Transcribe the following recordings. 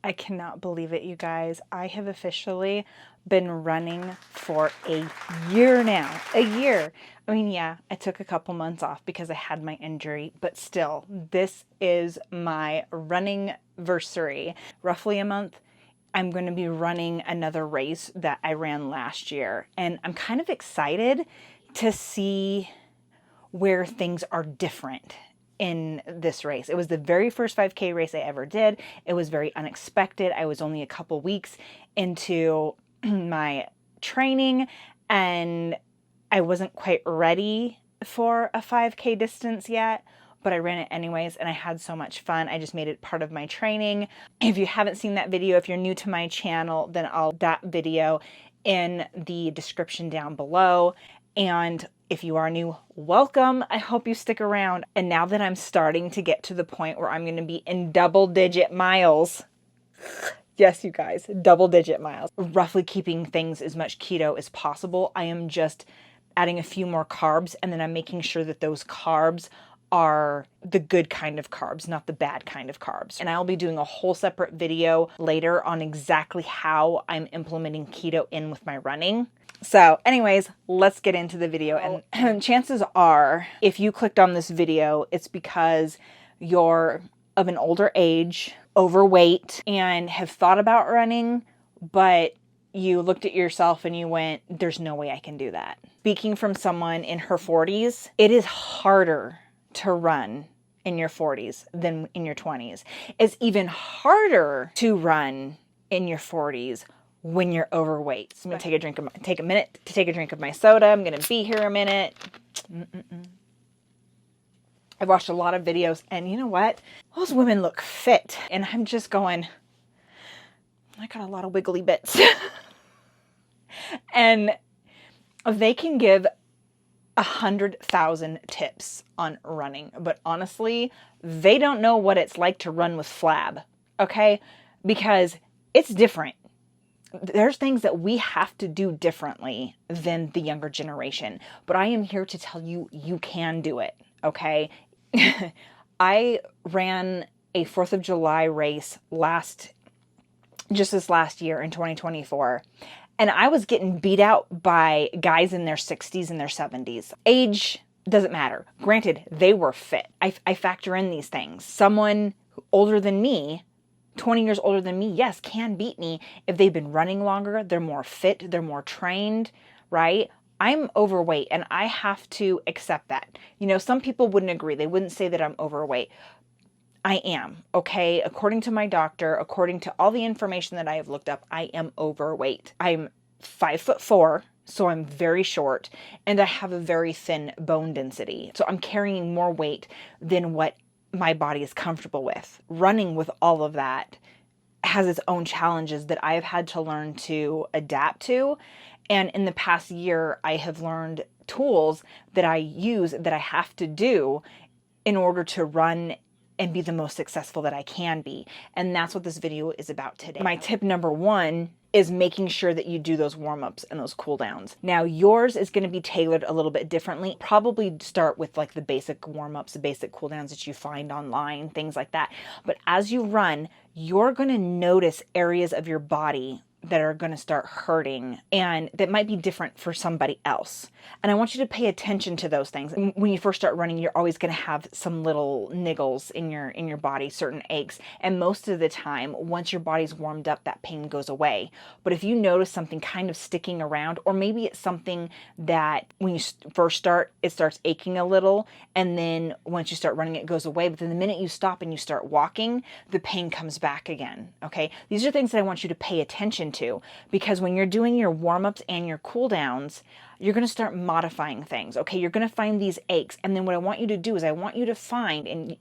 I cannot believe it, you guys. I have officially been running for a year now. A year. I mean, yeah, I took a couple months off because I had my injury, but still, this is my running versary. Roughly a month, I'm going to be running another race that I ran last year. And I'm kind of excited to see where things are different in this race. It was the very first 5K race I ever did. It was very unexpected. I was only a couple weeks into my training and I wasn't quite ready for a 5K distance yet, but I ran it anyways and I had so much fun. I just made it part of my training. If you haven't seen that video, if you're new to my channel, then I'll that video in the description down below. And if you are new, welcome. I hope you stick around. And now that I'm starting to get to the point where I'm going to be in double-digit miles, yes, you guys, double-digit miles, roughly keeping things as much keto as possible, I am just adding a few more carbs, and then I'm making sure that those carbs are the good kind of carbs, not the bad kind of carbs. And I'll be doing a whole separate video later on exactly how I'm implementing keto in with my running. So anyways, let's get into the video. And chances are, if you clicked on this video, it's because you're of an older age, overweight, and have thought about running, but you looked at yourself and you went, there's no way I can do that. Speaking from someone in her 40s, it is harder to run in your 40s than in your 20s. It's even harder to run in your 40s when you're overweight. So I'm gonna take a minute to take a drink of my soda. I'm gonna be here a minute. I've watched a lot of videos and you know what? Those women look fit. And I'm just going, I got a lot of wiggly bits. And they can give 100,000 tips on running, but honestly, they don't know what it's like to run with flab, okay? Because it's different. There's things that we have to do differently than the younger generation, but I am here to tell you, you can do it, okay? I ran a 4th of July race just this last year in 2024, and I was getting beat out by guys in their 60s and their 70s. Age doesn't matter. Granted, they were fit. I factor in these things. Someone older than me, 20 years older than me, yes, can beat me if they've been running longer, they're more fit, they're more trained, right? I'm overweight and I have to accept that. You know, some people wouldn't agree. They wouldn't say that I'm overweight. I am, okay? According to my doctor, according to all the information that I have looked up, I am overweight. I'm 5'4", so I'm very short, and I have a very thin bone density. So I'm carrying more weight than what my body is comfortable with. Running with all of that has its own challenges that I've had to learn to adapt to. And in the past year, I have learned tools that I use that I have to do in order to run and be the most successful that I can be. And that's what this video is about today. My tip number 1 is making sure that you do those warm-ups and those cool-downs. Now, yours is going to be tailored a little bit differently. Probably start with like the basic warm-ups, the basic cool-downs that you find online, things like that. But as you run, you're going to notice areas of your body that are going to start hurting and that might be different for somebody else. And I want you to pay attention to those things. When you first start running, you're always going to have some little niggles in your body, certain aches. And most of the time, once your body's warmed up, that pain goes away. But if you notice something kind of sticking around, or maybe it's something that when you first start, it starts aching a little. And then once you start running, it goes away. But then the minute you stop and you start walking, the pain comes back again. Okay. These are things that I want you to pay attention to, because when you're doing your warm-ups and your cool-downs, you're going to start modifying things. Okay, you're going to find these aches, and then what I want you to do is I want you to find, and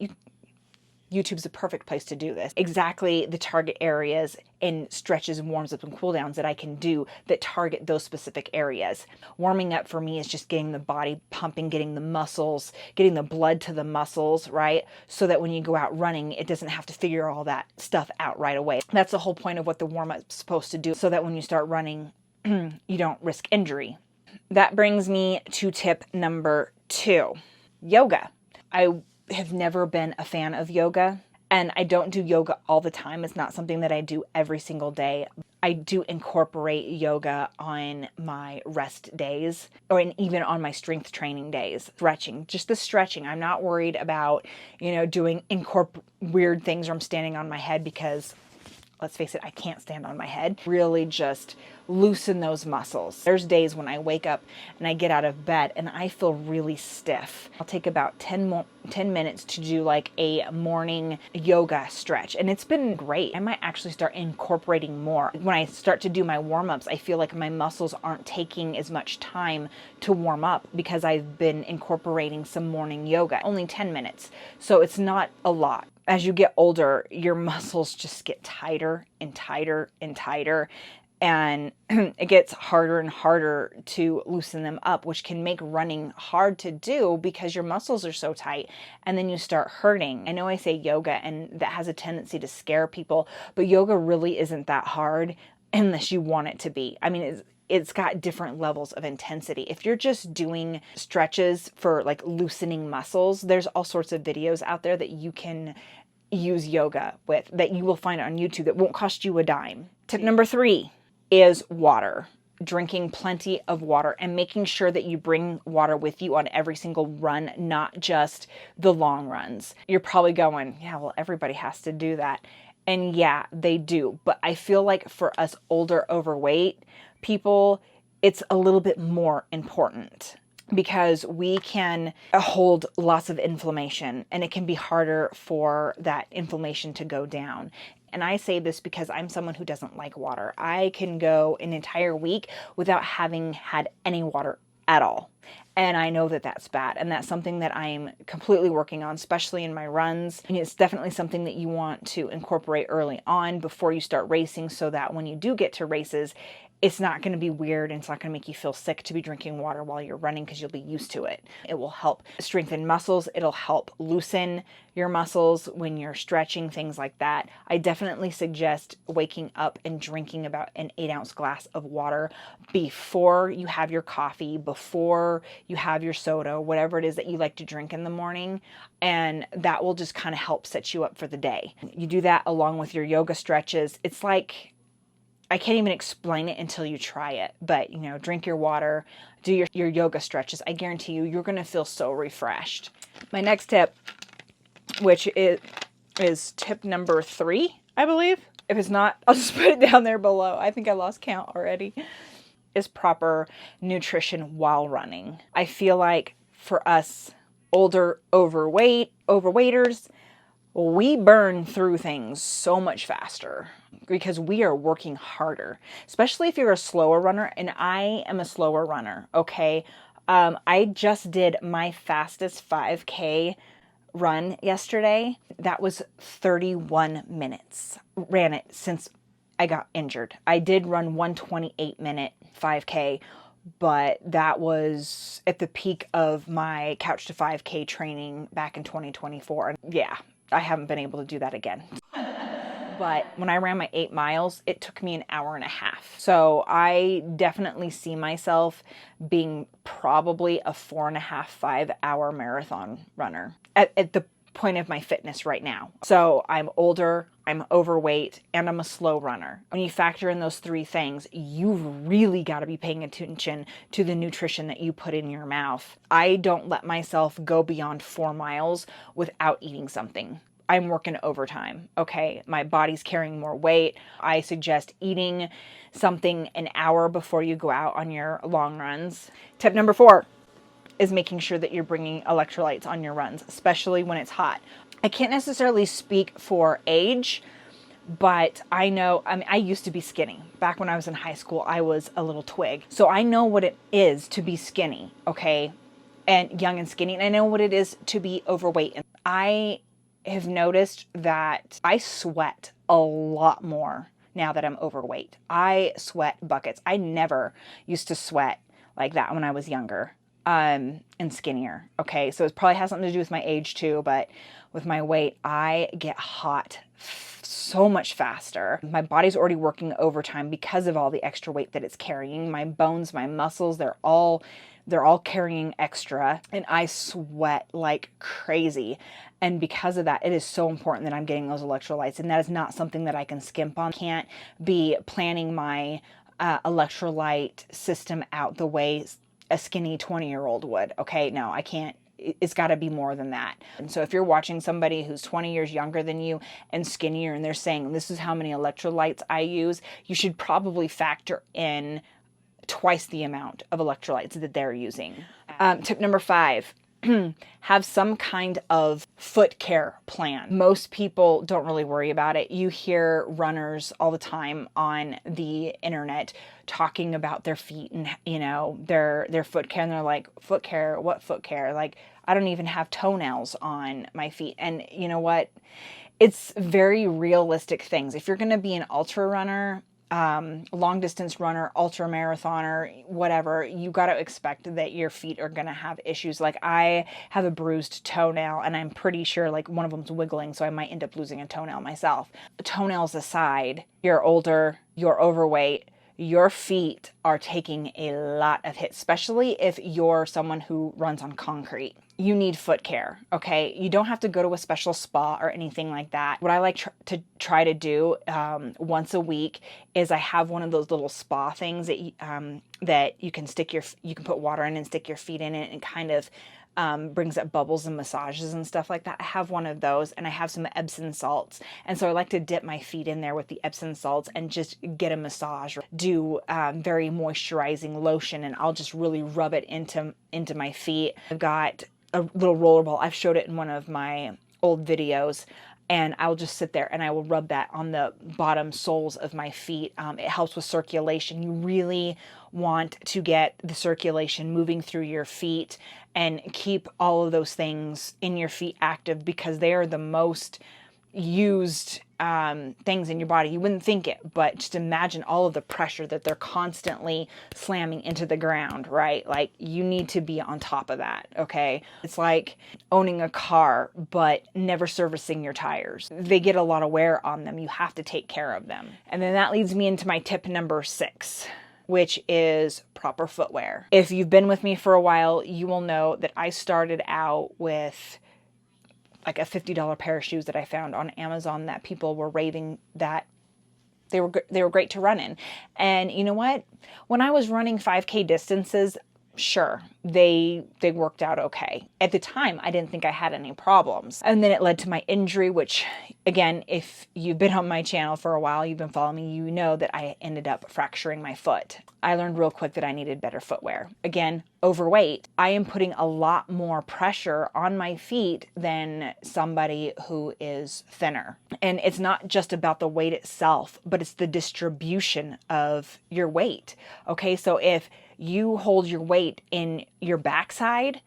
YouTube's the perfect place to do this, exactly the target areas and stretches and warms up and cool downs that I can do that target those specific areas. Warming up for me is just getting the body pumping, getting the muscles, getting the blood to the muscles, right? So that when you go out running, it doesn't have to figure all that stuff out right away. That's the whole point of what the warm up is supposed to do, so that when you start running, you don't risk injury. That brings me to tip number 2, yoga. I have never been a fan of yoga. And I don't do yoga all the time. It's not something that I do every single day. I do incorporate yoga on my rest days or even on my strength training days. Stretching, just the stretching. I'm not worried about, doing weird things where I'm standing on my head because, let's face it, I can't stand on my head. Really just loosen those muscles. There's days when I wake up and I get out of bed and I feel really stiff. I'll take about 10 minutes to do like a morning yoga stretch, and it's been great. I might actually start incorporating more. When I start to do my warm-ups, I feel like my muscles aren't taking as much time to warm up because I've been incorporating some morning yoga. Only 10 minutes, so it's not a lot. As you get older, your muscles just get tighter and tighter and tighter, and it gets harder and harder to loosen them up, which can make running hard to do because your muscles are so tight, and then you start hurting. I know I say yoga, and that has a tendency to scare people, but yoga really isn't that hard unless you want it to be. I mean, it's got different levels of intensity. If you're just doing stretches for like loosening muscles, there's all sorts of videos out there that you can use yoga with that you will find on YouTube that won't cost you a dime. Tip number 3 is water. Drinking plenty of water and making sure that you bring water with you on every single run, not just the long runs. You're probably going, yeah, well, everybody has to do that. And yeah, they do. But I feel like for us older, overweight people, it's a little bit more important because we can hold lots of inflammation, and it can be harder for that inflammation to go down. And I say this because I'm someone who doesn't like water. I can go an entire week without having had any water at all. And I know that that's bad. And that's something that I'm completely working on, especially in my runs. And it's definitely something that you want to incorporate early on before you start racing, so that when you do get to races, it's not going to be weird and it's not going to make you feel sick to be drinking water while you're running because you'll be used to it. It will help strengthen muscles. It'll help loosen your muscles when you're stretching, things like that. I definitely suggest waking up and drinking about an 8-ounce glass of water before you have your coffee, before you have your soda, whatever it is that you like to drink in the morning. And that will just kind of help set you up for the day. You do that along with your yoga stretches. It's like, I can't even explain it until you try it, but drink your water, do your yoga stretches. I guarantee you, you're going to feel so refreshed. My next tip, which is tip number 3, I believe. If it's not, I'll just put it down there below. I think I lost count already. Is proper nutrition while running. I feel like for us older, overweighters, we burn through things so much faster because we are working harder, especially if you're a slower runner. And I am a slower runner, okay? I just did my fastest 5K run yesterday. That was 31 minutes. Ran it since I got injured. I did run 1:28-minute 5K, but that was at the peak of my Couch to 5K training back in 2024. And yeah, I haven't been able to do that again. But when I ran my 8 miles, it took me an hour and a half. So I definitely see myself being probably a 4.5, 5-hour marathon runner at the point of my fitness right now. So I'm older, I'm overweight, and I'm a slow runner. When you factor in those 3 things, you've really got to be paying attention to the nutrition that you put in your mouth. I don't let myself go beyond 4 miles without eating something. I'm working overtime, okay? My body's carrying more weight. I suggest eating something an hour before you go out on your long runs. Tip number 4 is making sure that you're bringing electrolytes on your runs, especially when it's hot. I can't necessarily speak for age, but I know, I used to be skinny. Back when I was in high school, I was a little twig. So I know what it is to be skinny, okay? And young and skinny, and I know what it is to be overweight. And I have noticed that I sweat a lot more now that I'm overweight. I sweat buckets. I never used to sweat like that when I was younger. and skinnier. Okay, so it probably has something to do with my age too, but with my weight, I get hot so much faster. My body's already working overtime because of all the extra weight that it's carrying. My bones, my muscles, they're all carrying extra, and I sweat like crazy. And because of that, it is so important that I'm getting those electrolytes, and that is not something that I can skimp on. I can't be planning my electrolyte system out the way a skinny 20-year-old would. Okay, no, I can't. It's got to be more than that. And so if you're watching somebody who's 20 years younger than you and skinnier, and they're saying, this is how many electrolytes I use, you should probably factor in twice the amount of electrolytes that they're using. Tip number 5, have some kind of foot care plan. Most people don't really worry about it. You hear runners all the time on the internet talking about their feet and, you know, their foot care, and they're like, foot care? What foot care? Like, I don't even have toenails on my feet. And you know what? It's very realistic things. If you're going to be an ultra runner, long distance runner, ultra marathoner, whatever, you got to expect that your feet are going to have issues. Like, I have a bruised toenail, and I'm pretty sure like one of them's wiggling, so I might end up losing a toenail myself. Toenails aside, you're older, you're overweight, your feet are taking a lot of hits, especially if you're someone who runs on concrete. You need foot care, okay? You don't have to go to a special spa or anything like that. What I like to try to do once a week is I have one of those little spa things that you can put water in and stick your feet in it, and kind of brings up bubbles and massages and stuff like that. I have one of those, and I have some Epsom salts. And so I like to dip my feet in there with the Epsom salts and just get a massage, do very moisturizing lotion, and I'll just really rub it into my feet. I've got a little roller ball. I've showed it in one of my old videos, and I'll just sit there and I will rub that on the bottom soles of my feet. It helps with circulation. You really want to get the circulation moving through your feet and keep all of those things in your feet active, because they are the most used things in your body. You wouldn't think it, but just imagine all of the pressure that they're constantly slamming into the ground, right? Like, you need to be on top of that, okay? It's like owning a car, but never servicing your tires. They get a lot of wear on them. You have to take care of them. And then that leads me into my tip number 6, which is proper footwear. If you've been with me for a while, you will know that I started out with like a $50 pair of shoes that I found on Amazon that people were raving that they were great to run in. And you know what? When I was running 5K distances, sure, they worked out okay. At the time, I didn't think I had any problems. And then it led to my injury, which, again, if you've been on my channel for a while, you've been following me, you know that I ended up fracturing my foot. I learned real quick that I needed better footwear. Again, overweight, I am putting a lot more pressure on my feet than somebody who is thinner. And it's not just about the weight itself, but it's the distribution of your weight. Okay, so if you hold your weight in your backside,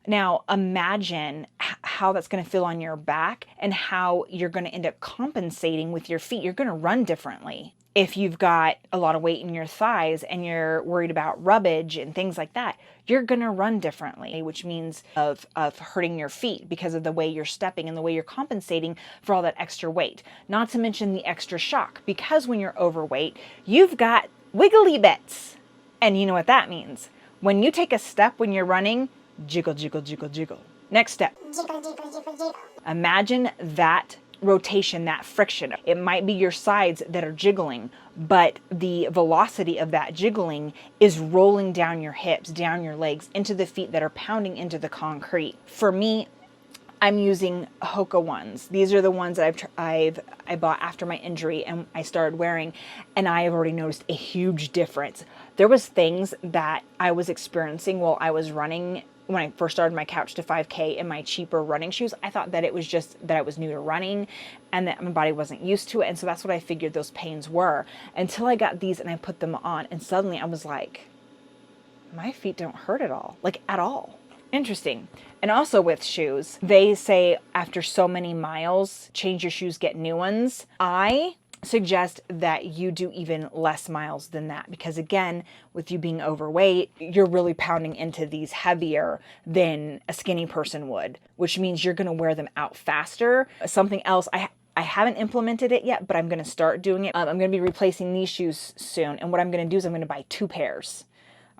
now imagine how that's going to feel on your back and how you're going to end up compensating with your feet. You're going to run differently. If you've got a lot of weight in your thighs and you're worried about rubbage and things like that, you're going to run differently, which means of hurting your feet because of the way you're stepping and the way you're compensating for all that extra weight. Not to mention the extra shock, because when you're overweight, you've got wiggly bits. And you know what that means. When you take a step when you're running, jiggle, jiggle, jiggle, jiggle. Next step. Jiggle, jiggle, jiggle, jiggle. Imagine that rotation, that friction. It might be your sides that are jiggling, but the velocity of that jiggling is rolling down your hips, down your legs, into the feet that are pounding into the concrete. For me, I'm using Hoka ones. These are the ones that I bought after my injury and I started wearing, and I have already noticed a huge difference. There was things that I was experiencing while I was running when I first started my Couch to 5K in my cheaper running shoes. I thought that it was just that I was new to running and that my body wasn't used to it, and so that's what I figured those pains were, until I got these and I put them on, and suddenly I was like, my feet don't hurt at all, like at all. Interesting. And also with shoes, they say after so many miles, change your shoes, get new ones. I suggest that you do even less miles than that, because again, with you being overweight, you're really pounding into these heavier than a skinny person would, which means you're going to wear them out faster. Something else, I haven't implemented it yet, but I'm going to start doing it. I'm going to be replacing these shoes soon, and what I'm going to do is I'm going to buy 2 pairs.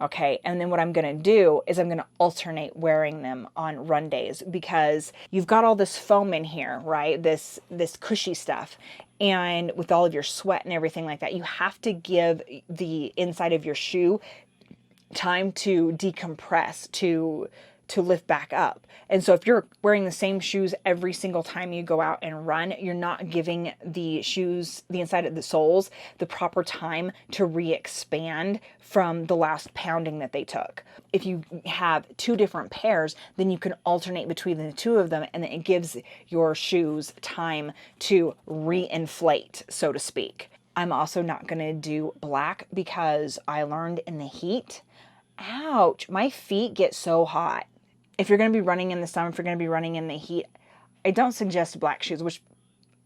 Okay, and then what I'm going to do is I'm going to alternate wearing them on run days, because you've got all this foam in here, right? This cushy stuff. And with all of your sweat and everything like that, you have to give the inside of your shoe time to decompress, to lift back up. And so if you're wearing the same shoes every single time you go out and run, you're not giving the shoes, the inside of the soles, the proper time to re-expand from the last pounding that they took. If you have 2 different pairs, then you can alternate between the 2 of them, and then it gives your shoes time to re-inflate, so to speak. I'm also not going to do black, because I learned in the heat, ouch, my feet get so hot. If you're going to be running in the summer, if you're going to be running in the heat, I don't suggest black shoes, which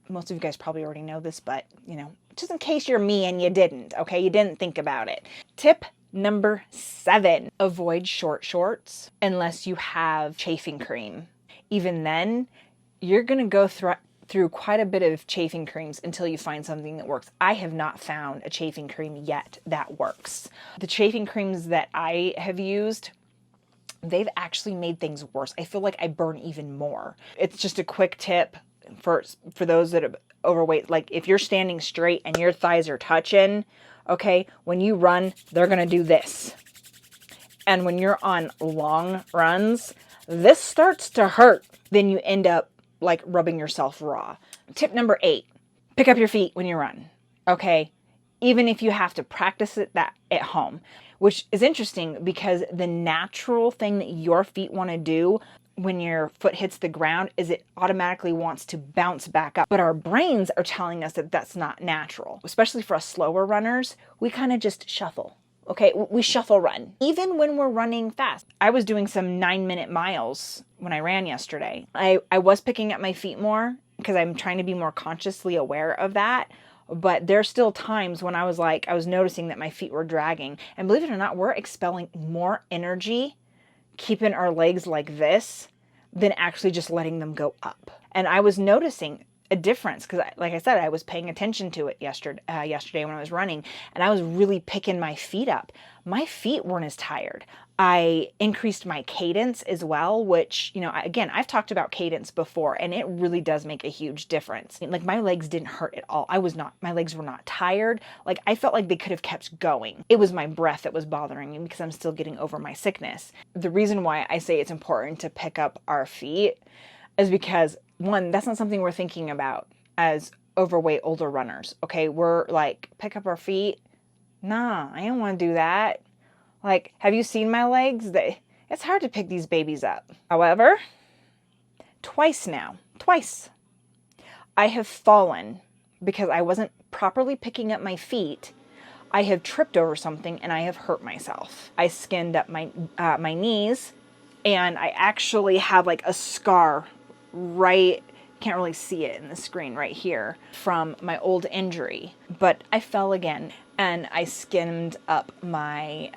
most of you guys probably already know this, but, you know, just in case you're me and you didn't, okay? You didn't think about it. Tip number 7, avoid short shorts unless you have chafing cream. Even then, you're going to go through quite a bit of chafing creams until you find something that works. I have not found a chafing cream yet that works. The chafing creams that I have used, they've actually made things worse. I feel like I burn even more. It's just a quick tip for those that are overweight. Like, if you're standing straight and your thighs are touching, okay, when you run, they're going to do this. And when you're on long runs, this starts to hurt. Then you end up like rubbing yourself raw. Tip number 8, pick up your feet when you run. Okay. Even if you have to practice it that at home, which is interesting, because the natural thing that your feet want to do when your foot hits the ground is it automatically wants to bounce back up. But our brains are telling us that that's not natural. Especially for us slower runners, we kind of just shuffle. Okay, we shuffle run. Even when we're running fast. I was doing some 9-minute miles when I ran yesterday. I was picking up my feet more, because I'm trying to be more consciously aware of that. But there's still times when I was noticing that my feet were dragging. And believe it or not, we're expelling more energy keeping our legs like this than actually just letting them go up. And I was noticing a difference, because like I said, I was paying attention to it yesterday when I was running, and I was really picking my feet up. My feet weren't as tired. I increased my cadence as well, which, you know, again, I've talked about cadence before, and it really does make a huge difference. Like, my legs didn't hurt at all. My legs were not tired. Like, I felt like they could have kept going. It was my breath that was bothering me, because I'm still getting over my sickness. The reason why I say it's important to pick up our feet is because, one, that's not something we're thinking about as overweight older runners. Okay, we're like, pick up our feet. Nah, I don't want to do that. Like, have you seen my legs? It's hard to pick these babies up. However, twice, I have fallen because I wasn't properly picking up my feet. I have tripped over something and I have hurt myself. I skinned up my knees, and I actually have like a scar right, can't really see it in the screen right here, from my old injury. But I fell again, and I skinned up my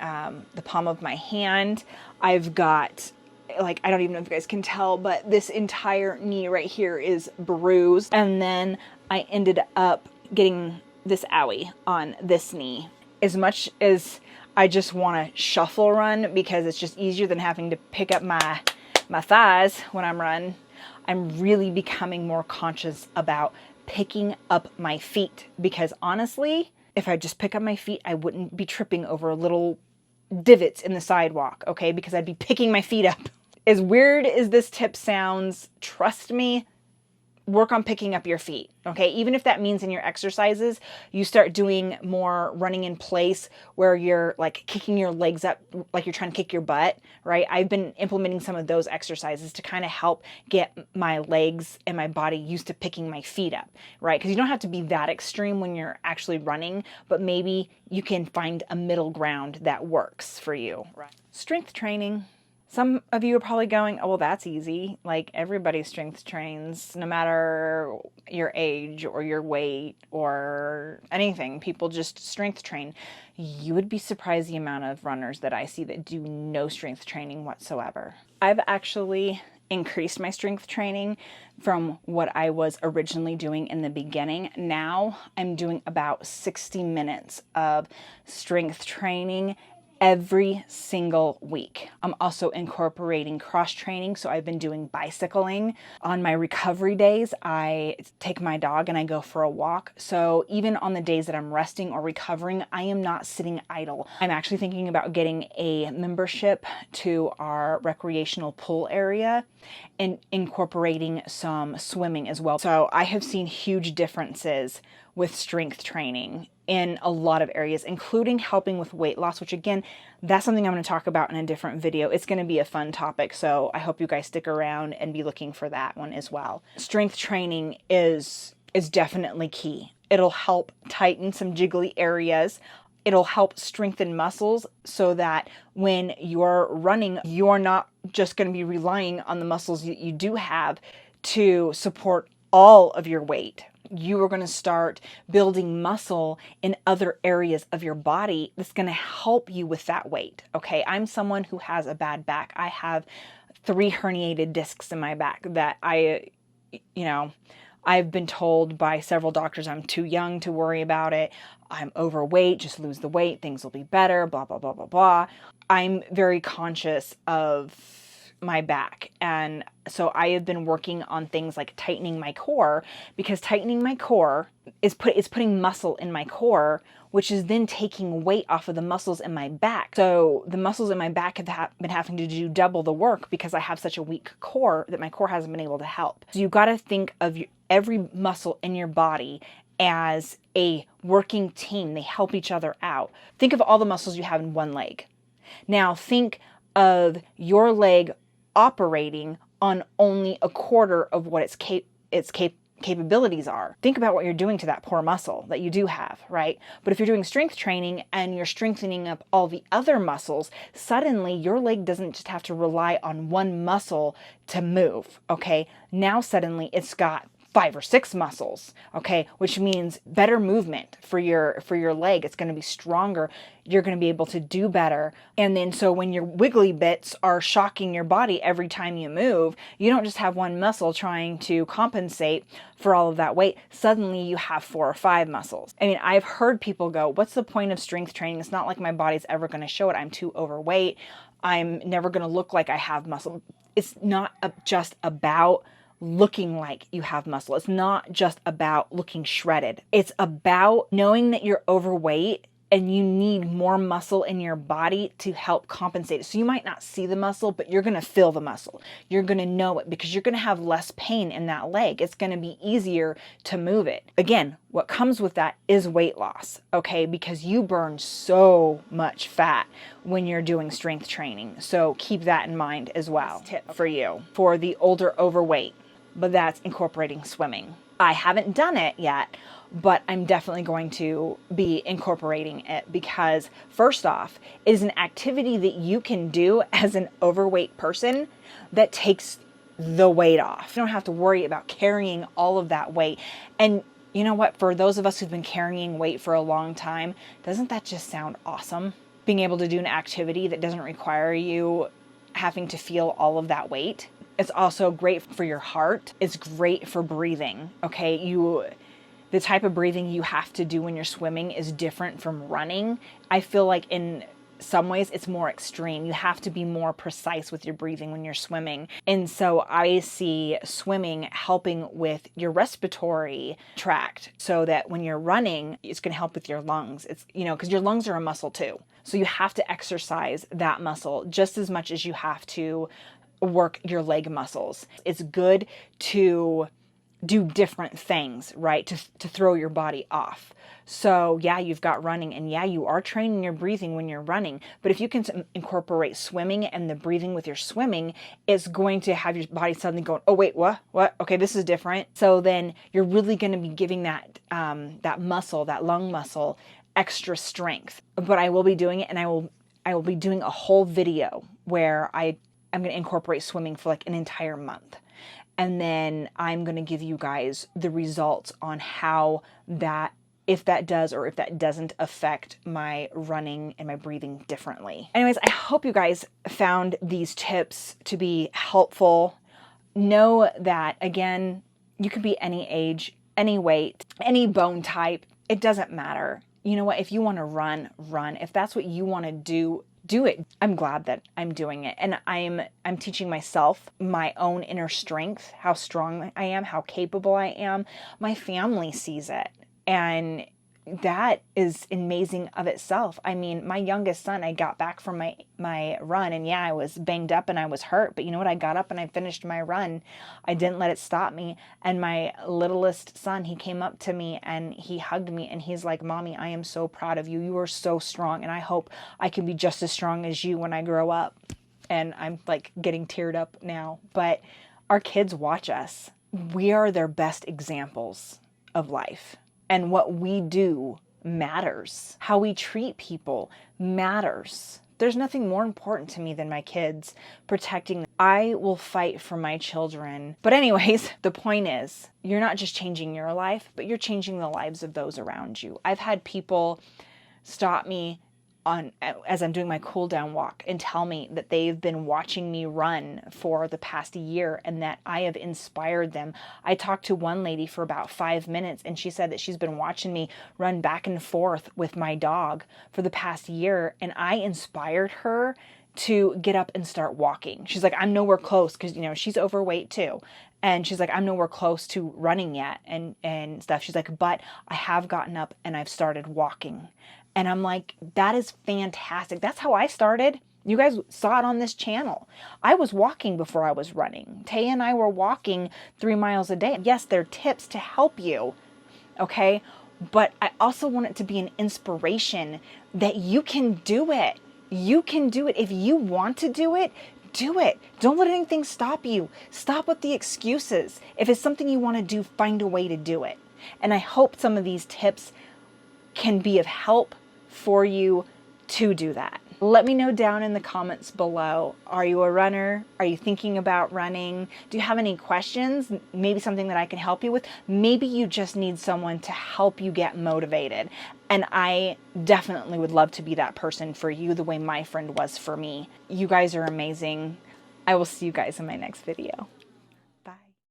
the palm of my hand. I've got, like, I don't even know if you guys can tell, but this entire knee right here is bruised. And then I ended up getting this owie on this knee. As much as I just want to shuffle run, because it's just easier than having to pick up my thighs when I'm running, I'm really becoming more conscious about picking up my feet, because honestly, if I just pick up my feet, I wouldn't be tripping over little divots in the sidewalk, okay? Because I'd be picking my feet up. As weird as this tip sounds, trust me, work on picking up your feet, okay? Even if that means in your exercises, you start doing more running in place where you're like kicking your legs up like you're trying to kick your butt, right? I've been implementing some of those exercises to kind of help get my legs and my body used to picking my feet up, right? Because you don't have to be that extreme when you're actually running, but maybe you can find a middle ground that works for you, right? Strength training. Some of you are probably going, oh, well, that's easy. Like, everybody strength trains, no matter your age or your weight or anything. People just strength train. You would be surprised the amount of runners that I see that do no strength training whatsoever. I've actually increased my strength training from what I was originally doing in the beginning. Now I'm doing about 60 minutes of strength training every single week. I'm also incorporating cross training, so I've been doing bicycling. On my recovery days, I take my dog and I go for a walk. So even on the days that I'm resting or recovering, I am not sitting idle. I'm actually thinking about getting a membership to our recreational pool area and incorporating some swimming as well. So I have seen huge differences with strength training in a lot of areas, including helping with weight loss, which again, that's something I'm going to talk about in a different video. It's going to be a fun topic, so I hope you guys stick around and be looking for that one as well. Strength training is definitely key. It'll help tighten some jiggly areas. It'll help strengthen muscles so that when you're running, you're not just going to be relying on the muscles you do have to support all of your weight. You are going to start building muscle in other areas of your body that's going to help you with that weight. Okay, I'm someone who has a bad back. I have 3 herniated discs in my back that I've been told by several doctors I'm too young to worry about it. I'm overweight, just lose the weight, things will be better, blah, blah, blah, blah, blah. I'm very conscious of my back. And so I have been working on things like tightening my core, because tightening my core is putting muscle in my core, which is then taking weight off of the muscles in my back. So the muscles in my back have been having to do double the work because I have such a weak core that my core hasn't been able to help. So you've got to think of every muscle in your body as a working team. They help each other out. Think of all the muscles you have in one leg. Now think of your leg operating on only a quarter of what its capabilities are. Think about what you're doing to that poor muscle that you do have, right? But if you're doing strength training and you're strengthening up all the other muscles, suddenly your leg doesn't just have to rely on one muscle to move, okay? Now suddenly it's got 5 or 6 muscles, okay, which means better movement for your leg. It's going to be stronger. You're going to be able to do better. And then so when your wiggly bits are shocking your body every time you move, you don't just have one muscle trying to compensate for all of that weight. Suddenly you have 4 or 5 muscles. I mean, I've heard people go, what's the point of strength training? It's not like my body's ever going to show it. I'm too overweight. I'm never going to look like I have muscle. It's not just about looking like you have muscle. It's not just about looking shredded. It's about knowing that you're overweight and you need more muscle in your body to help compensate it. So you might not see the muscle, but you're going to feel the muscle. You're going to know it because you're going to have less pain in that leg. It's going to be easier to move it. Again, what comes with that is weight loss, okay? Because you burn so much fat when you're doing strength training. So keep that in mind as well. Tip for you for the older overweight, but that's incorporating swimming. I haven't done it yet, but I'm definitely going to be incorporating it because first off, it is an activity that you can do as an overweight person that takes the weight off. You don't have to worry about carrying all of that weight. And you know what? For those of us who've been carrying weight for a long time, doesn't that just sound awesome? Being able to do an activity that doesn't require you having to feel all of that weight. It's also great for your heart. It's great for breathing, okay? The type of breathing you have to do when you're swimming is different from running. I feel like in some ways it's more extreme. You have to be more precise with your breathing when you're swimming. And so I see swimming helping with your respiratory tract so that when you're running, it's going to help with your lungs. It's, because your lungs are a muscle too. So you have to exercise that muscle just as much as you have to work your leg muscles. It's good to do different things, right? To throw your body off. So yeah, you've got running and yeah, you are training your breathing when you're running, but if you can incorporate swimming and the breathing with your swimming, it's going to have your body suddenly going, oh wait, what? Okay, this is different. So then you're really going to be giving that muscle, that lung muscle, extra strength. But I will be doing it, and I will be doing a whole video where I I'm going to incorporate swimming for like an entire month. And then I'm going to give you guys the results on how that, if that does or if that doesn't affect my running and my breathing differently. Anyways, I hope you guys found these tips to be helpful. Know that, again, you can be any age, any weight, any bone type. It doesn't matter. You know what? If you want to run, run. If that's what you want to do, do it. I'm glad that I'm doing it. And I'm teaching myself my own inner strength, how strong I am, how capable I am. My family sees it. And that is amazing of itself. I mean, my youngest son, I got back from my run, and yeah, I was banged up and I was hurt, but you know what? I got up and I finished my run. I didn't let it stop me. And my littlest son, he came up to me and he hugged me and he's like, "Mommy, I am so proud of you. You are so strong. And I hope I can be just as strong as you when I grow up." And I'm like getting teared up now, but our kids watch us. We are their best examples of life. And what we do matters. How we treat people matters. There's nothing more important to me than my kids, protecting them. I will fight for my children. But anyways, the point is, you're not just changing your life, but you're changing the lives of those around you. I've had people stop me as I'm doing my cool down walk and tell me that they've been watching me run for the past year and that I have inspired them. I talked to one lady for about 5 minutes and she said that she's been watching me run back and forth with my dog for the past year, and I inspired her to get up and start walking. She's like, "I'm nowhere close," because you know she's overweight too. And she's like, "I'm nowhere close to running yet," and stuff. She's like, "But I have gotten up and I've started walking." And I'm like, that is fantastic. That's how I started. You guys saw it on this channel. I was walking before I was running. Tay and I were walking 3 miles a day. Yes, they're tips to help you, okay? But I also want it to be an inspiration that you can do it. You can do it. If you want to do it, do it. Don't let anything stop you. Stop with the excuses. If it's something you want to do, find a way to do it. And I hope some of these tips can be of help for you to do that. Let me know down in the comments below. Are you a runner? Are you thinking about running? Do you have any questions? Maybe something that I can help you with? Maybe you just need someone to help you get motivated. And I definitely would love to be that person for you the way my friend was for me. You guys are amazing. I will see you guys in my next video.